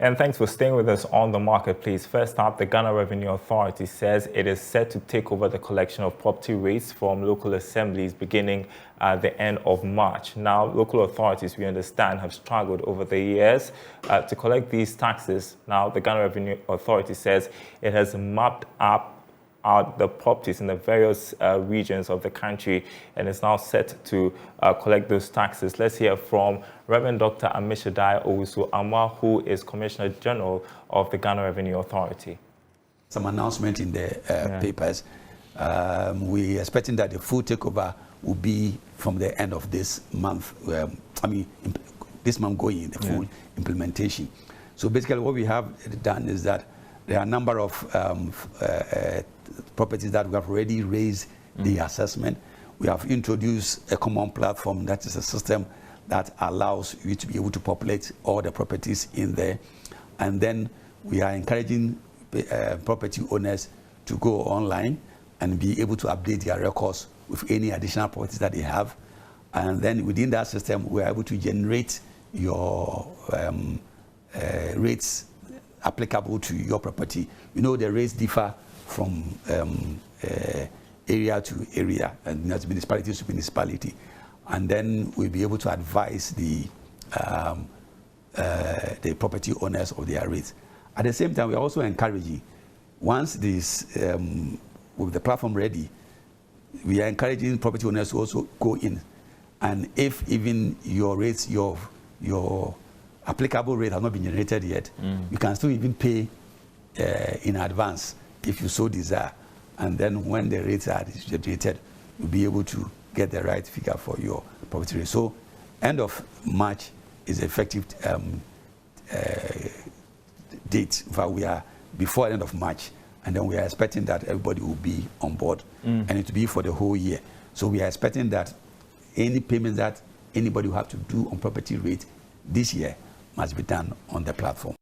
And thanks for staying with us on the marketplace. First up, the Ghana Revenue Authority says it is set to take over the collection of property rates from local assemblies beginning at the end of March. Now, local authorities, we understand, have struggled over the years to collect these taxes. Now, the Ghana Revenue Authority says it has mapped out the properties in the various regions of the country and is now set to collect those taxes. Let's hear from Reverend Dr. Amishadai Owusu-Amwa, who is Commissioner General of the Ghana Revenue Authority. Some announcement in the papers. We are expecting that the full takeover will be from the end of this month. This month going in the full implementation. So basically what we have done is that there are a number of properties that we have already raised the assessment. We have introduced a common platform, that is a system that allows you to be able to populate all the properties in there. And then we are encouraging property owners to go online and be able to update their records with any additional properties that they have. And then within that system, we are able to generate your rates applicable to your property. You know, the rates differ from area to area and municipality to municipality. And then we'll be able to advise the property owners of their rates. At the same time, we're also encouraging, once this, with the platform ready, we are encouraging property owners to also go in. And if even your rates, your applicable rate has not been generated yet, you can still even pay in advance if you so desire. And then when the rates are generated, you'll be able to get the right figure for your property rate. So end of March is the effective date. In fact, we are before the end of March, and then we are expecting that everybody will be on board, and it will be for the whole year. So we are expecting that any payments that anybody will have to do on property rate this year must be done on the platform.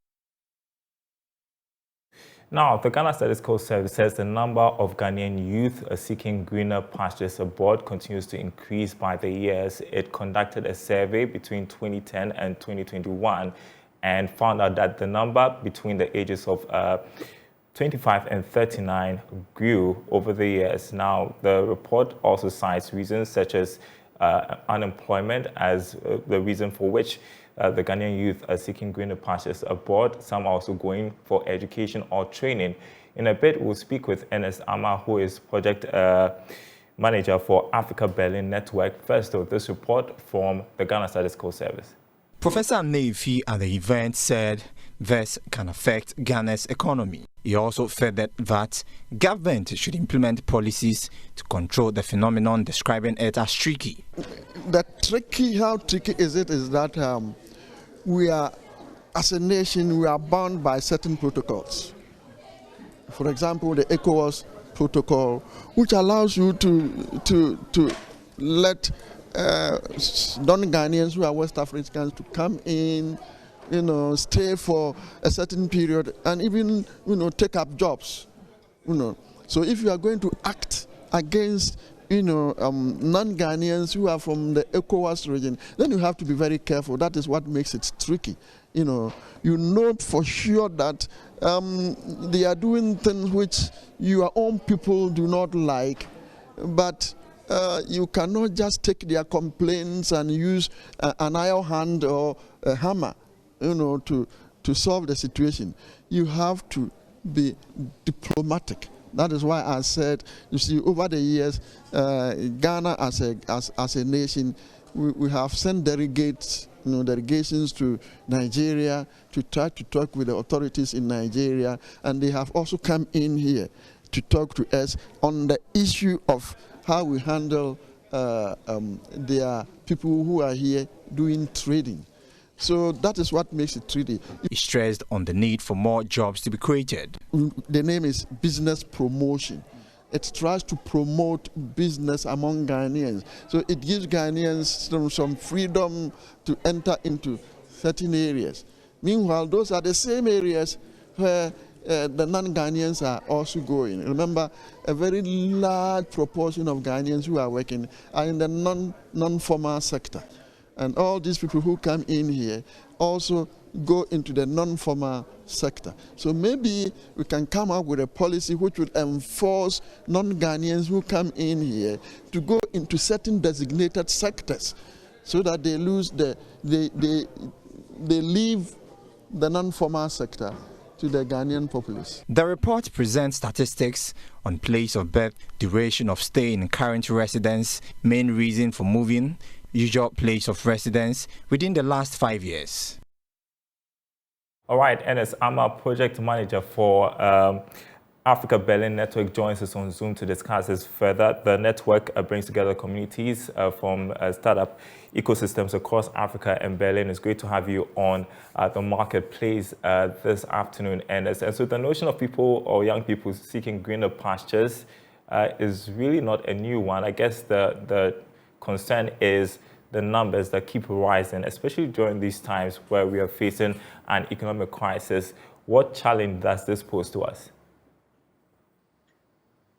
Now, the Ghana Statistical Service says the number of Ghanaian youth seeking greener pastures abroad continues to increase by the years. It conducted a survey between 2010 and 2021 and found out that the number between the ages of 25 and 39 grew over the years. Now, the report also cites reasons such as unemployment as the reason for which the Ghanaian youth are seeking greener pastures abroad. Some are also going for education or training. In a bit, we'll speak with Ernest Ama, who is project manager for Africa Berlin Network. First, though, this report from the Ghana Statistical Service. Professor Neifi at the event said this can affect Ghana's economy. He also furthered that government should implement policies to control the phenomenon, describing it as tricky. How tricky is it is that we are, as a nation, we are bound by certain protocols. For example, the ECOWAS protocol, which allows you to let non-Ghanaians who are West Africans to come in, stay for a certain period and even, take up jobs, So if you are going to act against, non-Ghanaians who are from the ECOWAS region, then you have to be very careful. That is what makes it tricky. You know for sure that they are doing things which your own people do not like, but you cannot just take their complaints and use an iron hand or a hammer, to solve the situation. You have to be diplomatic. That is why I said, you see, over the years, Ghana as a nation, we have sent delegates, delegations to Nigeria to try to talk with the authorities in Nigeria, and they have also come in here to talk to us on the issue of how we handle their people who are here doing trading. So that is what makes it tricky. He stressed on the need for more jobs to be created. The name is business promotion. It tries to promote business among Ghanaians. So it gives Ghanaians some freedom to enter into certain areas. Meanwhile, those are the same areas where the non-Ghanaians are also going. Remember, a very large proportion of Ghanaians who are working are in the non-formal sector. And all these people who come in here also, go into the non-formal sector. So maybe we can come up with a policy which would enforce non-Ghanaians who come in here to go into certain designated sectors, so that they leave the non-formal sector to the Ghanaian populace. The report presents statistics on place of birth, duration of stay in current residence, main reason for moving, usual place of residence within the last 5 years. All right, Ernest, I'm a project manager for Africa Berlin Network, joins us on Zoom to discuss this further. The network brings together communities from startup ecosystems across Africa and Berlin. It's great to have you on the marketplace this afternoon, Ernest. And so the notion of people or young people seeking greener pastures is really not a new one. I guess the concern is the numbers that keep rising, especially during these times where we are facing an economic crisis. What challenge does this pose to us?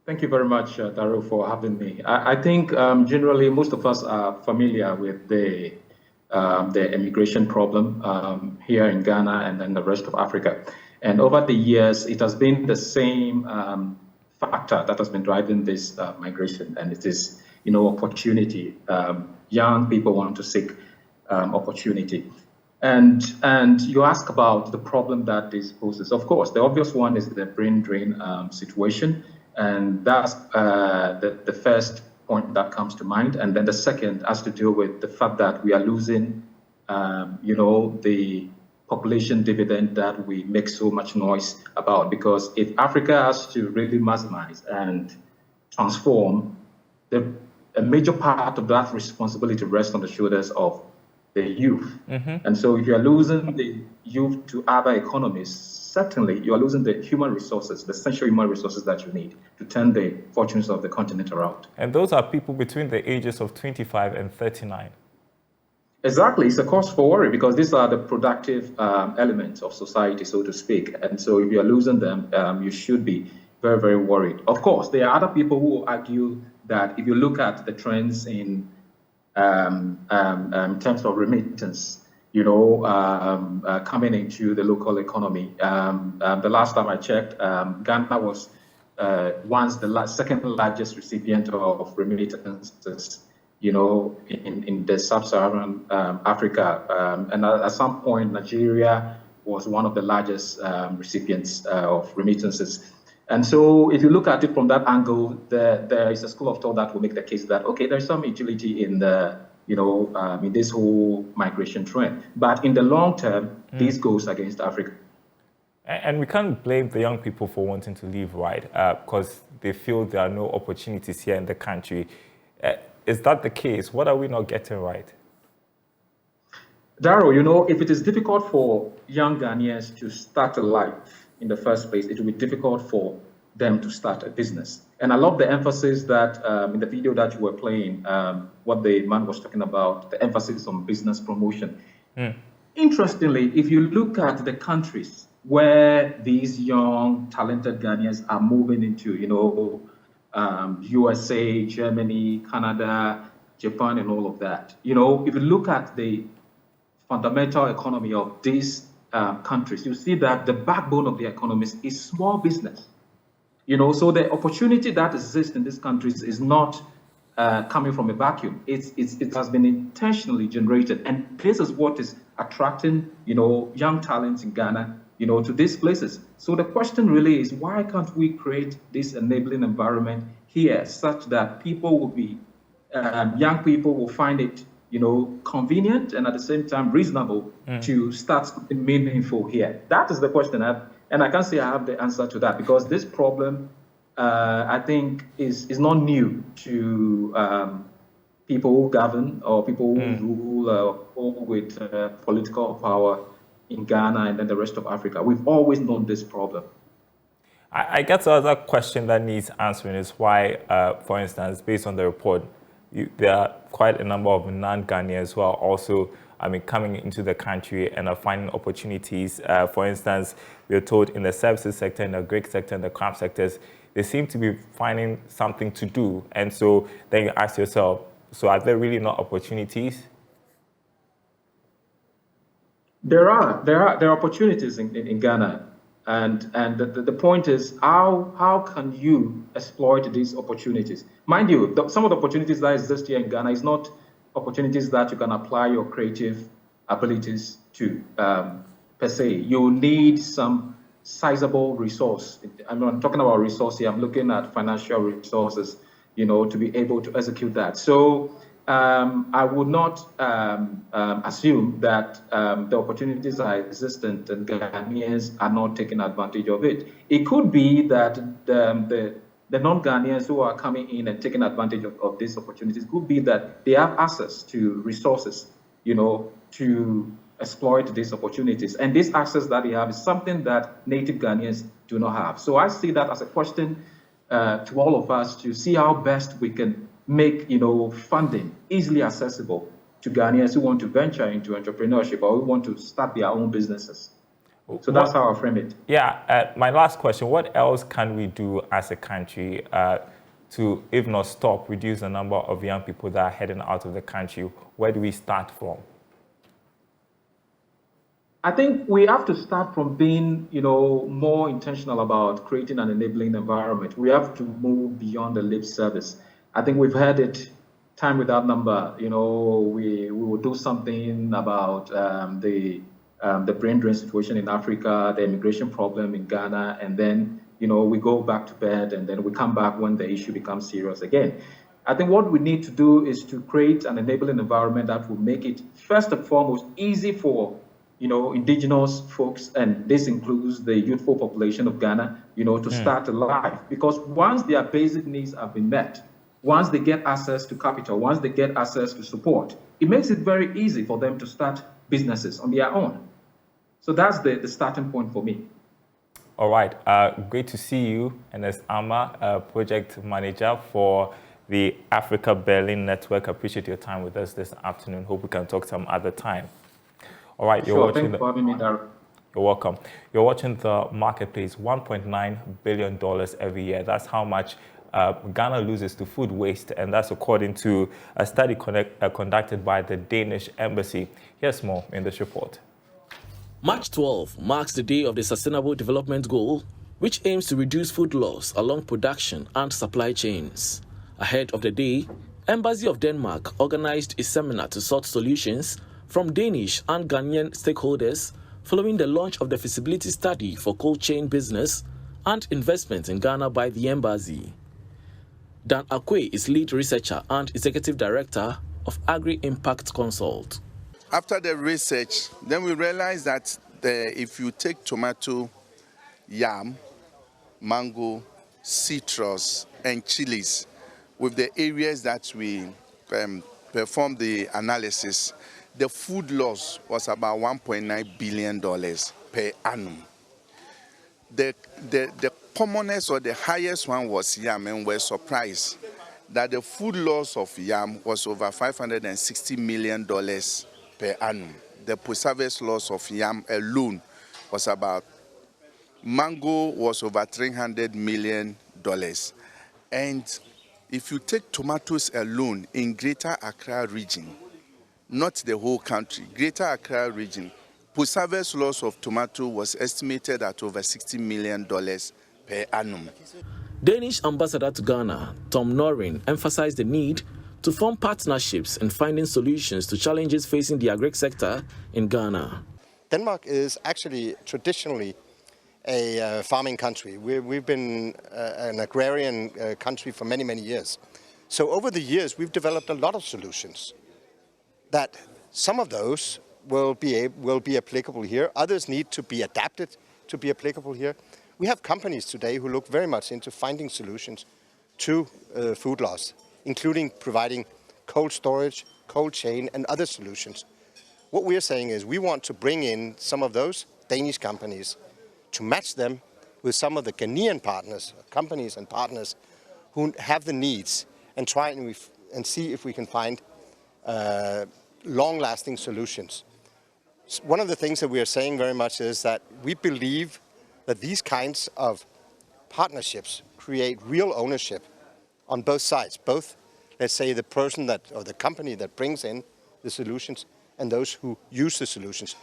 Thank you very much, Daryl, for having me. I think generally most of us are familiar with the immigration problem here in Ghana and then the rest of Africa. And over the years, it has been the same factor that has been driving this migration, and it is, opportunity. Young people want to seek opportunity. And you ask about the problem that this poses. Of course, the obvious one is the brain drain situation. And that's the first point that comes to mind. And then the second has to do with the fact that we are losing, the population dividend that we make so much noise about. Because if Africa has to really maximize and transform, a major part of that responsibility rests on the shoulders of the youth. Mm-hmm. And so if you are losing the youth to other economies, certainly you are losing the human resources, the essential human resources that you need to turn the fortunes of the continent around. And those are people between the ages of 25 and 39. Exactly. It's a cause for worry because these are the productive elements of society, so to speak. And so if you are losing them, you should be very, very worried. Of course, there are other people who argue that if you look at the trends in terms of remittance, coming into the local economy. The last time I checked, Ghana was once the second largest recipient of remittances, in the sub-Saharan Africa. And at some point, Nigeria was one of the largest recipients of remittances. And so if you look at it from that angle, there is a school of thought that will make the case that, okay, there's some utility in the in this whole migration trend. But in the long term, this goes against Africa. And we can't blame the young people for wanting to leave, right? Because they feel there are no opportunities here in the country. Is that the case? What are we not getting right? Daryl, if it is difficult for young Ghanaians to start a life in the first place, it will be difficult for them to start a business. And I love the emphasis that in the video that you were playing, what the man was talking about, the emphasis on business promotion. Interestingly, if you look at the countries where these young, talented Ghanaians are moving into, USA, Germany, Canada, Japan, and all of that, if you look at the fundamental economy of these countries, you see that the backbone of the economies is small business. So the opportunity that exists in these countries is not coming from a vacuum. It has been intentionally generated, and this is what is attracting, young talents in Ghana, to these places. So the question really is, why can't we create this enabling environment here, such that people will be, young people will find it, convenient and at the same time reasonable to start something meaningful here? That is the question. And I can't say I have the answer to that because this problem, I think, is not new to people who govern or people who rule with political power in Ghana and then the rest of Africa. We've always known this problem. I guess the other question that needs answering is why, for instance, based on the report, there are quite a number of non-Ghanaians who are also coming into the country and are finding opportunities. For instance, we are told in the services sector, in the Greek sector, in the craft sectors, they seem to be finding something to do. And so then you ask yourself, so are there really not opportunities? There are opportunities in Ghana, and the point is how can you exploit these opportunities? Mind you, some of the opportunities that exist here in Ghana is not opportunities that you can apply your creative abilities to per se. You need some sizable resource. I'm not talking about resource here. I'm looking at financial resources, to be able to execute that. So I would not assume that the opportunities are existent and Ghanaians are not taking advantage of it. It could be that the non-Ghanaians who are coming in and taking advantage of these opportunities could be that they have access to resources, to exploit these opportunities. And this access that they have is something that native Ghanaians do not have. So I see that as a question to all of us to see how best we can make funding easily accessible to Ghanaians who want to venture into entrepreneurship or who want to start their own businesses. So that's how I frame it. Yeah, my last question, what else can we do as a country to, if not stop, reduce the number of young people that are heading out of the country? Where do we start from? I think we have to start from being, more intentional about creating an enabling environment. We have to move beyond the lip service. I think we've heard it time without number. We will do something about the brain drain situation in Africa, the immigration problem in Ghana, and then, we go back to bed and then we come back when the issue becomes serious again. I think what we need to do is to create an enabling environment that will make it, first and foremost, easy for indigenous folks, and this includes the youthful population of Ghana, to start a life. Because once their basic needs have been met, once they get access to capital, once they get access to support, it makes it very easy for them to start businesses on their own. So that's the starting point for me. All right, great to see you. And as Amma, project manager for the Africa Berlin Network, appreciate your time with us this afternoon. Hope we can talk some other time. All right, you're watching. Thanks for having me, Daryl. You're welcome. You're watching The Marketplace. $1.9 billion every year. That's how much Ghana loses to food waste, and that's according to a study conducted by the Danish Embassy. Here's more in this report. March 12 marks the day of the Sustainable Development Goal, which aims to reduce food loss along production and supply chains. Ahead of the day, Embassy of Denmark organized a seminar to sort solutions from Danish and Ghanaian stakeholders following the launch of the feasibility study for cold chain business and investment in Ghana by the embassy. Dan Akwe is lead researcher and executive director of Agri Impact Consult. After the research, then we realized that if you take tomato, yam, mango, citrus, and chilies, with the areas that we performed the analysis, the food loss was about $1.9 billion per annum. The commonest or the highest one was yam, and we're surprised that the food loss of yam was over $560 million per annum. The post-harvest loss of yam alone was about, mango was over $300 million. And if you take tomatoes alone in Greater Accra region, not the whole country, Greater Accra region, post-harvest loss of tomato was estimated at over $60 million per annum. Danish ambassador to Ghana, Tom Norin, emphasized the need to form partnerships and finding solutions to challenges facing the agri sector in Ghana. Denmark is actually traditionally a farming country. We've been an agrarian country for many, many years. So over the years, we've developed a lot of solutions that some of those will be applicable here. Others need to be adapted to be applicable here. We have companies today who look very much into finding solutions to food loss, including providing cold storage, cold chain, and other solutions. What we're saying is we want to bring in some of those Danish companies to match them with some of the Ghanaian partners, companies and partners who have the needs, and try and see if we can find long-lasting solutions. One of the things that we are saying very much is that we believe that these kinds of partnerships create real ownership on both sides, both, let's say, the person that, or the company that brings in the solutions and those who use the solutions.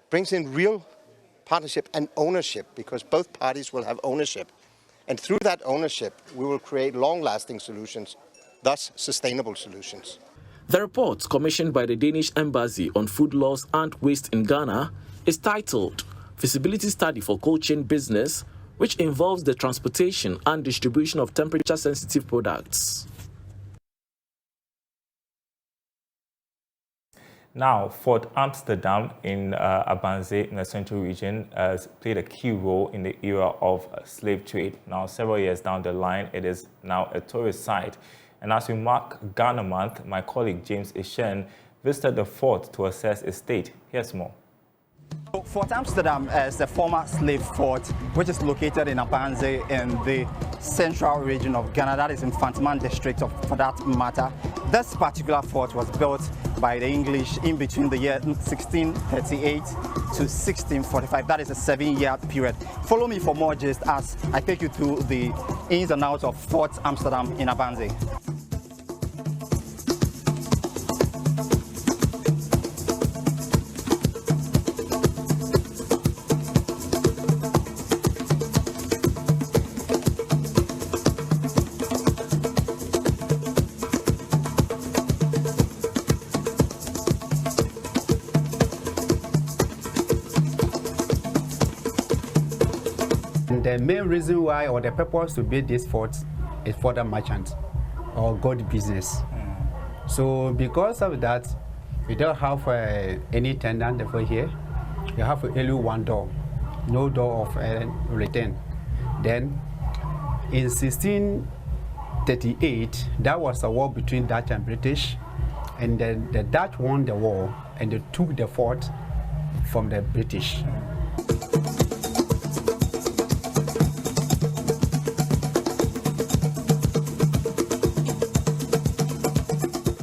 brings in real partnership and ownership, because both parties will have ownership. And through that ownership, we will create long-lasting solutions, thus sustainable solutions. The report, commissioned by the Danish Embassy on Food Loss and Waste in Ghana, is titled Feasibility Study for Cold Chain Business, which involves the transportation and distribution of temperature-sensitive products. Now, Fort Amsterdam in Abanze in the Central Region has played a key role in the era of slave trade. Now, several years down the line, it is now a tourist site. And as we mark Ghana Month, my colleague James Ishen visited the fort to assess its state. Here's more. Fort Amsterdam is a former slave fort which is located in Abanze in the Central Region of Ghana, that is in Fantiman district for that matter. This particular fort was built by the English in between the year 1638 to 1645. That is a 7-year period. Follow me for more gist as I take you through the ins and outs of Fort Amsterdam in Abanze. The main reason why, or the purpose to build this fort, is for the merchant or gold business. So because of that, we don't have any tenant over here. We have only one door, no door of return. Then in 1638, that was a war between Dutch and British, and then the Dutch won the war and they took the fort from the British.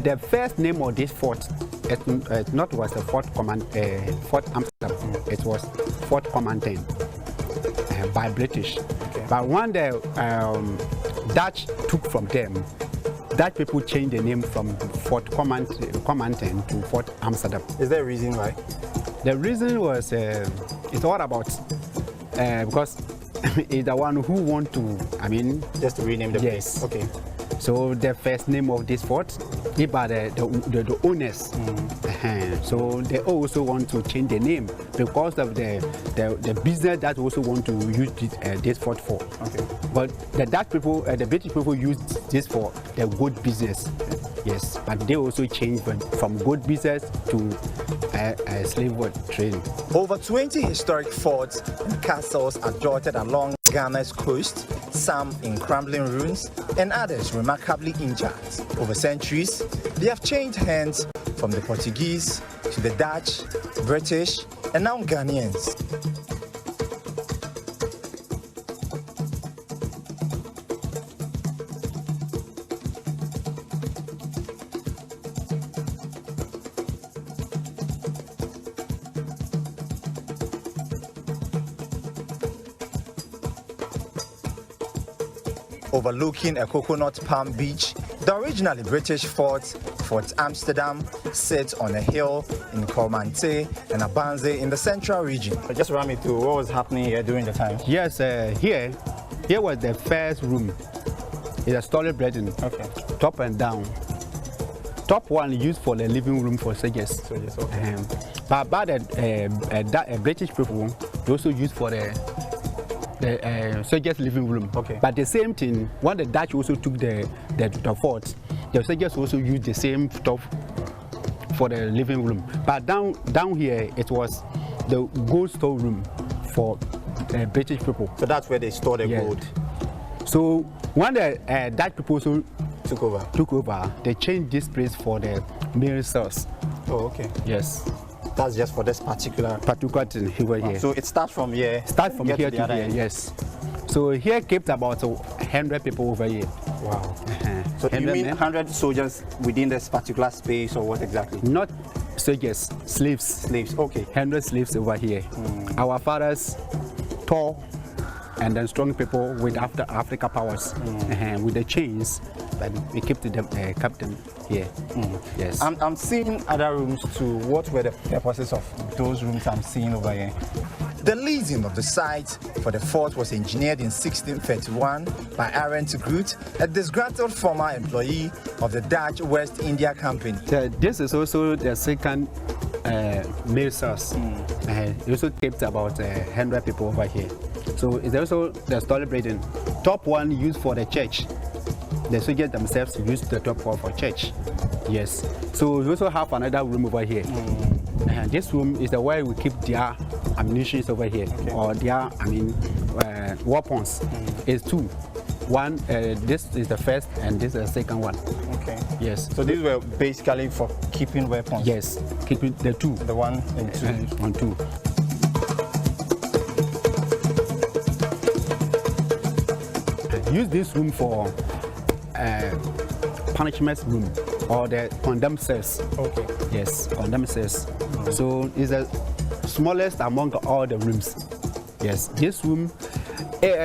The first name of this fort, it not was the Fort Amsterdam, it was Fort Commandant by British. Okay. But when the Dutch took from them, Dutch people changed the name from Fort Commandant to Fort Amsterdam. Is there a reason why? The reason was, it's all about, because it's the one who want to, just to rename the place. Yes. Okay. So the first name of this fort, by the owners. So they also want to change the name because of the business that also want to use this fort for. Okay. But the Dutch people, the British people use this for the gold business. Yes, but they also changed from gold business to slave trading. Over 20 historic forts and castles are dotted along Ghana's coast, some in crumbling ruins and others remarkably intact. Over centuries, they have changed hands from the Portuguese to the Dutch, British, and now Ghanaians. Overlooking a coconut palm beach, the originally British fort, Fort Amsterdam, sits on a hill in Kormante and Abanze in the Central Region. Just run me through what was happening here during the time. Yes, here was the first room. It's a story building, okay. Top and down. Top one used for the living room for soldiers. Okay. But the British people, they also used for the soldiers' living room. Okay. But the same thing, when the Dutch also took the fort, the soldiers also used the same stuff for the living room. But down here, it was the gold store room for the British people. So that's where they store the gold. So when the Dutch people also took over, they changed this place for the mail cells. Oh, okay. Yes. That's just for this particular thing here. So it starts from here. Start from here to here, yes. So here kept about 100 people over here. Wow. So you mean 100 soldiers within this particular space, or what exactly? Not soldiers, slaves. Slaves, okay. 100 slaves over here. Our fathers, tall, and then strong people with after Africa powers with the chains, but we kept them here. Yes. I'm seeing other rooms too. What were the purposes of those rooms I'm seeing over here? The leasing of the site for the fort was engineered in 1631 by Arend de Groot, a disgruntled former employee of the Dutch West India Company. This is also the second mail source. It also kept about 100 people over here. So it's also the story building. Top one used for the church. The soldiers themselves used the top one for church. Yes. So we also have another room over here. This room is the way we keep their ammunition over here, or their, weapons. It's two. One, this is the first, and this is the second one. Okay. Yes. So these were basically for keeping weapons. Yes, keeping the two. The one and two. On two. Use this room for punishment room or the condemned cells. Okay. Yes, condemned cells. So it's the smallest among all the rooms. Yes, this room.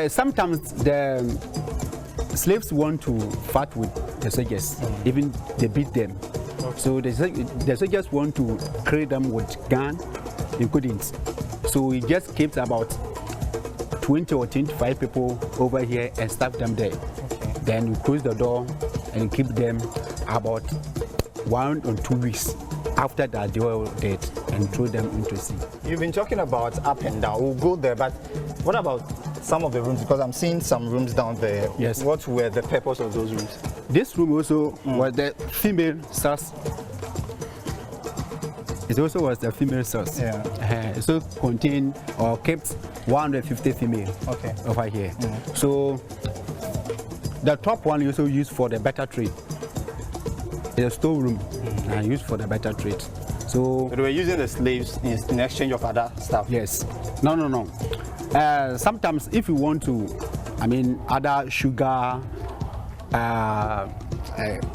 Sometimes the slaves want to fight with the soldiers, even they beat them. Okay. So the soldiers want to carry them with gun, they couldn't. So we just kept about 20 or 25 people over here and stuff them there. Okay. Then we close the door and keep them about 1 or 2 weeks. After that, they were dead and throw them into sea. You've been talking about up and down. We'll go there, but what about some of the rooms? Because I'm seeing some rooms down there. Yes. What were the purpose of those rooms? This room also was the female source. It also was the female source. Yeah. It also contained or kept 150 female over here. So the top one you also used for the better trade. It's a storeroom used for the better trade. So they were using the slaves in exchange of other stuff. Yes. No. Sometimes if you want to, other sugar,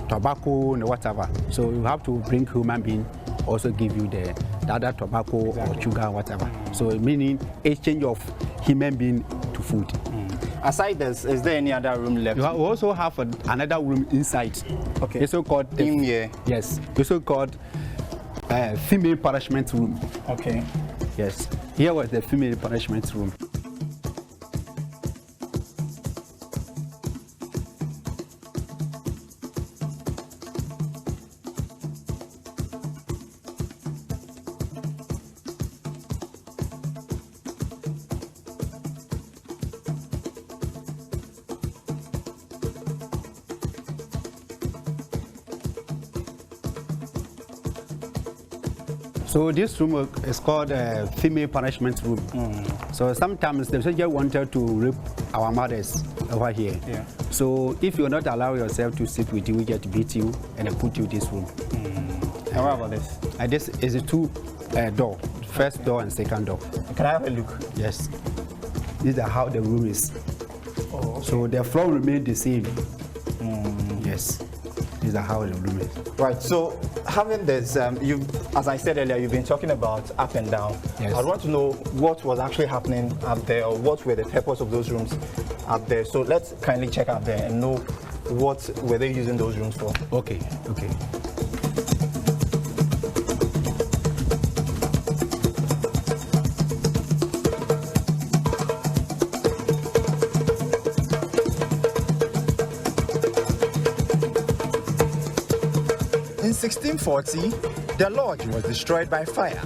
tobacco and whatever. So you have to bring human being, also give you the other tobacco or sugar, whatever. So meaning exchange of human being to food. Aside this, is there any other room left? You also have another room inside. Okay. It's so called yes. It's so called female punishment room. Okay. Yes. Here was the female punishment room. So this room is called a female punishment room. So sometimes the soldier wanted to rape our mothers over here. Yeah. So if you're not allow yourself to sit with you, we get beat you and they put you in this room. And what about this? This is a two door, first door and second door. Can I have a look? Yes. This is how the room is. Oh, okay. So the floor remains the same. Yes. This is how the room is. Right. So having this, as I said earlier, you've been talking about up and down. Yes. I want to know what was actually happening up there, or what were the purpose of those rooms up there. So let's kindly check out there and know what were they using those rooms for. Okay. In 1640, the lodge was destroyed by fire.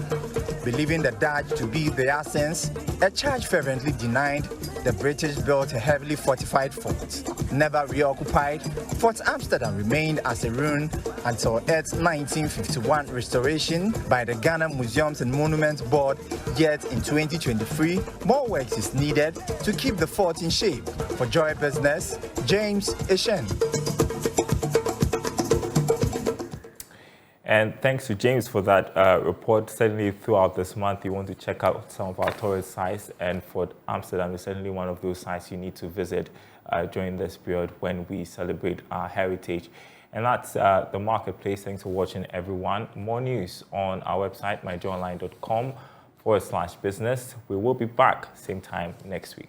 Believing the Dutch to be the assassins, a charge fervently denied the British built a heavily fortified fort. Never reoccupied, Fort Amsterdam remained as a ruin until its 1951 restoration by the Ghana Museums and Monuments Board. Yet in 2023, more work is needed to keep the fort in shape. For Joy Business, James Eshen. And thanks to James for that report. Certainly throughout this month, you want to check out some of our tourist sites, and Fort Amsterdam is certainly one of those sites you need to visit during this period when we celebrate our heritage. And that's the Marketplace. Thanks for watching, everyone. More news on our website, myjoyonline.com/business. We will be back same time next week.